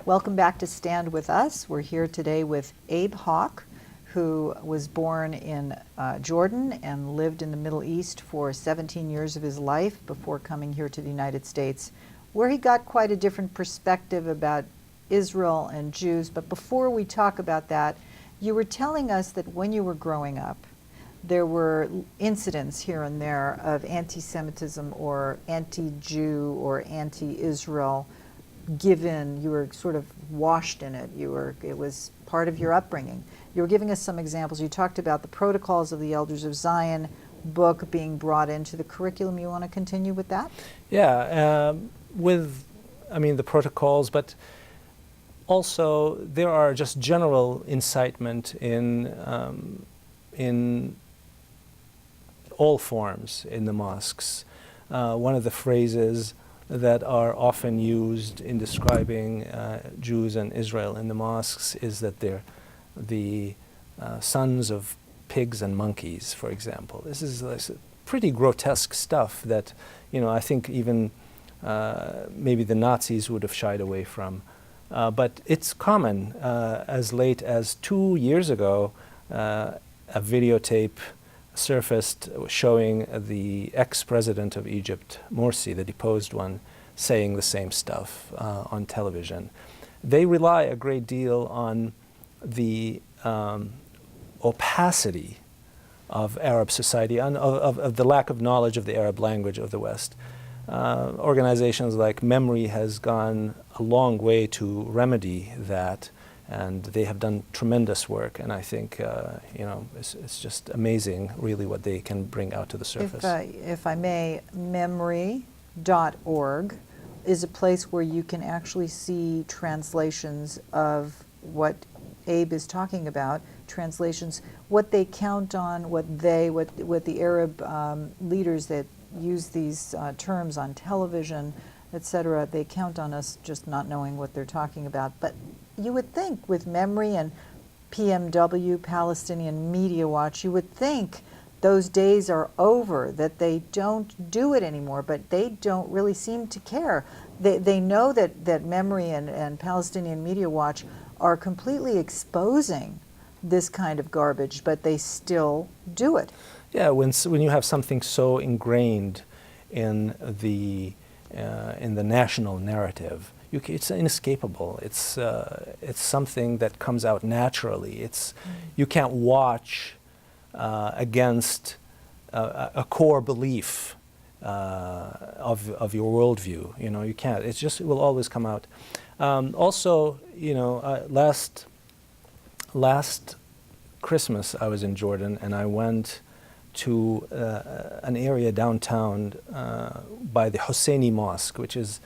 Welcome back to Stand With Us. We're here today with AbeHaak, who was born in Jordan and lived in the Middle East for 17 years of his life before coming here to the United States, where he got quite a different perspective about Israel and Jews. But before we talk about that, you were telling us that when you were growing up, there were incidents here and there of anti-Semitism or anti-Jew or anti-Israel. Given you were sort of washed in it, it was part of your upbringing. You were giving us some examples. You talked about the Protocols of the Elders of Zion book being brought into the curriculum. You want to continue with that? Yeah, the protocols, but also there are just general incitement in all forms in the mosques. One of the phrases that are often used in describing Jews and Israel in the mosques is that they're the sons of pigs and monkeys, for example. This is pretty grotesque stuff that, I think even maybe the Nazis would have shied away from. But it's common. As late as 2 years ago, a videotape surfaced showing the ex-president of Egypt, Morsi, the deposed one, saying the same stuff on television. They rely a great deal on the opacity of Arab society, of the lack of knowledge of the Arab language of the West. Organizations like Memory has gone a long way to remedy that, and they have done tremendous work, and I think it's just amazing really what they can bring out to the surface. If I may, memory.org is a place where you can actually see translations of what Abe is talking about, translations, what they count on, what the Arab leaders that use these terms on television, etc., they count on us just not knowing what they're talking about. But you would think with Memory and PMW, Palestinian Media Watch, you would think those days are over, that they don't do it anymore, but they don't really seem to care. They know that Memory and Palestinian Media Watch are completely exposing this kind of garbage, but they still do it. Yeah, when you have something so ingrained in the national narrative, it's inescapable. It's something that comes out naturally. You can't watch against a core belief of your worldview. You can't. It will always come out. Also, last Christmas I was in Jordan, and I went to an area downtown by the Hosseini Mosque, which is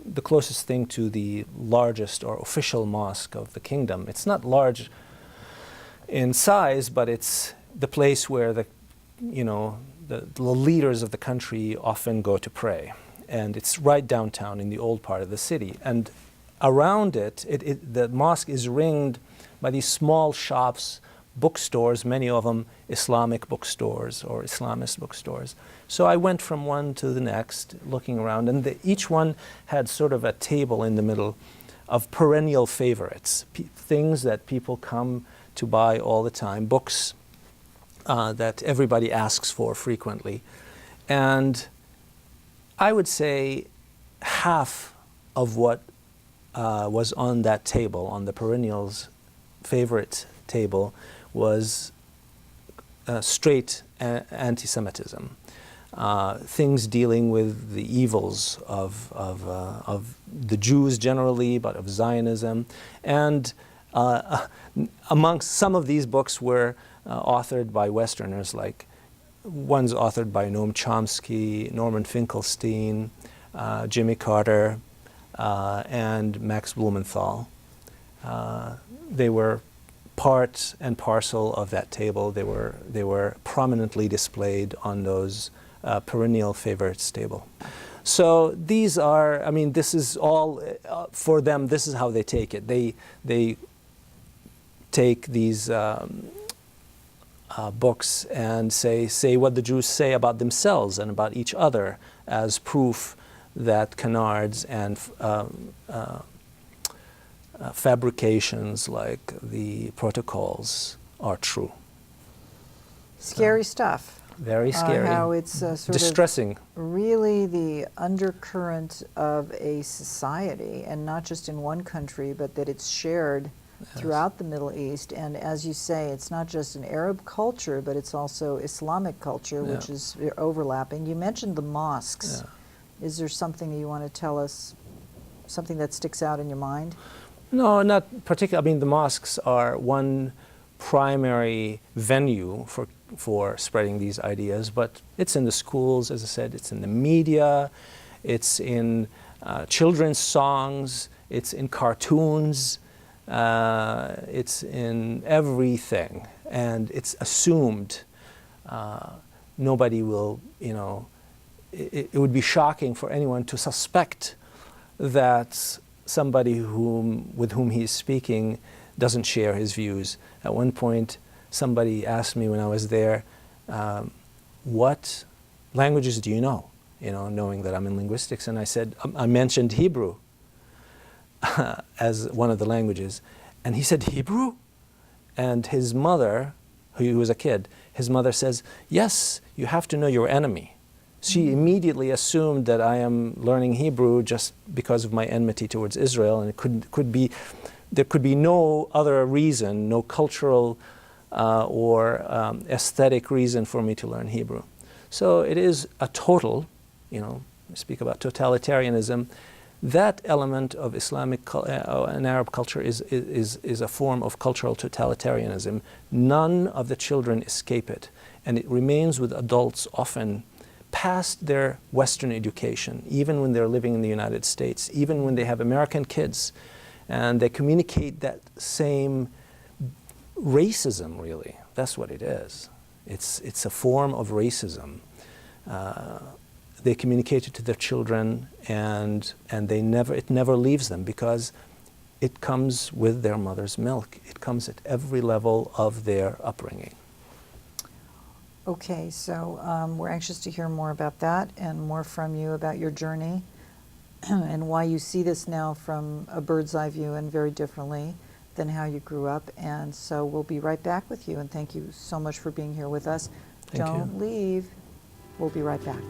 the closest thing to the largest or official mosque of the kingdom. It's not large in size, but it's the place where the leaders of the country often go to pray. And it's right downtown in the old part of the city. And around it, the mosque is ringed by these small shops, bookstores, many of them Islamic bookstores or Islamist bookstores. So I went from one to the next, looking around, and each one had sort of a table in the middle of perennial favorites, things that people come to buy all the time, books that everybody asks for frequently. And I would say half of what was on that table, on the perennials favorite table, was straight anti-Semitism. Things dealing with the evils of the Jews generally, but of Zionism. And amongst some of these books were authored by Westerners, like one's authored by Noam Chomsky, Norman Finkelstein, Jimmy Carter, and Max Blumenthal. They were part and parcel of that table. They were prominently displayed on those perennial favorites table. So these are, this is all, for them, this is how they take it. They take these books and say what the Jews say about themselves and about each other as proof that canards and fabrications like the protocols are true. Scary stuff. Very scary. How it's sort distressing. of really the undercurrent of a society, and not just in one country, but that it's shared throughout the Middle East. And as you say, it's not just an Arab culture, but it's also Islamic culture, which is overlapping. You mentioned the mosques. Is there something that you want to tell us, something that sticks out in your mind? No, not particularly. I mean, the mosques are one primary venue for spreading these ideas, but it's in the schools, as I said, it's in the media, it's in children's songs, it's in cartoons, it's in everything, and it's assumed. Nobody will, you know, it would be shocking for anyone to suspect that somebody with whom he is speaking doesn't share his views. At one point, somebody asked me when I was there, what languages do you know? You know, knowing that I'm in linguistics. And I said, I mentioned Hebrew as one of the languages. And he said, Hebrew? And his mother, who was a kid, his mother says, yes, you have to know your enemy. She immediately assumed that I am learning Hebrew just because of my enmity towards Israel, and it there could be no other reason, no cultural or aesthetic reason for me to learn Hebrew. So it is a total, you know, we speak about totalitarianism. That element of Islamic and Arab culture is a form of cultural totalitarianism. None of the children escape it, and it remains with adults often past their Western education, even when they're living in the United States, even when they have American kids, and they communicate that same racism, really. That's what it is. It's a form of racism. They communicate it to their children, and it never leaves them, because it comes with their mother's milk. It comes at every level of their upbringing. Okay, so we're anxious to hear more about that and more from you about your journey and why you see this now from a bird's eye view and very differently than how you grew up. And so we'll be right back with you, and thank you so much for being here with us. Thank you. Don't leave. We'll be right back.